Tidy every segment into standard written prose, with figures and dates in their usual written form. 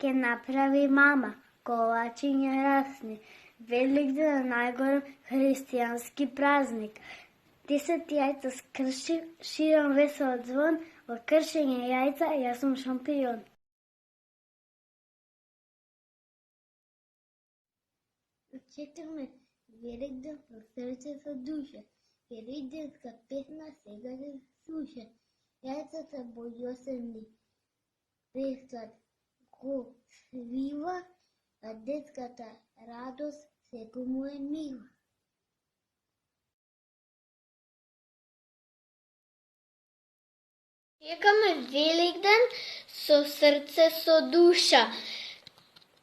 ке направи мама, колачиња расни. Великден е најголем христијански празник. 10 јајца скрши, ширам весел звон, во кршење јајца јас сум шампион. Чекаме Великден во срце со душа. Великденска песна сега се слуша. Јајцата бојосени престат го свива, а детската радост секому е мила. Чекаме Великден со срце со душа.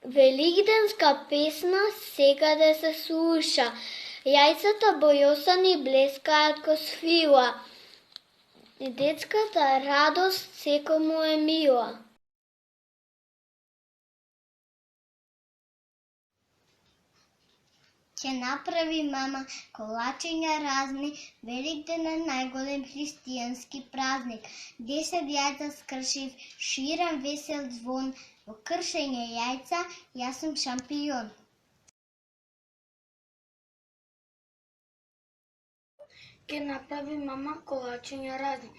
Великденска песна секаде се слуша. Јајцата бојосани блескаат ко свила. Детската радост секому е мила. Ќе направи мама колачиња разни, Великден е најголем христијански празник. 10 јајца скршив, ширам весел звон, во кршење јајца јас сум шампион. Ќе направи мама колачиња разни.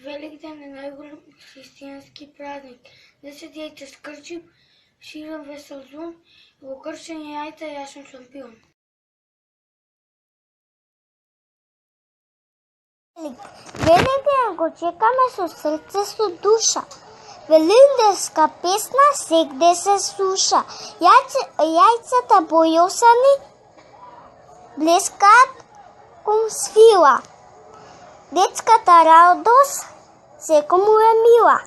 Великден е најголем христијански празник. 10 јајца скршив, ширам весел звон, во кршење јајца јас сум шампион. Великден го чекаме со срце со душа. Великденска песна сегде се слуша. Јајцата бојосани блескаат кон свила. Детската радост секому е мила.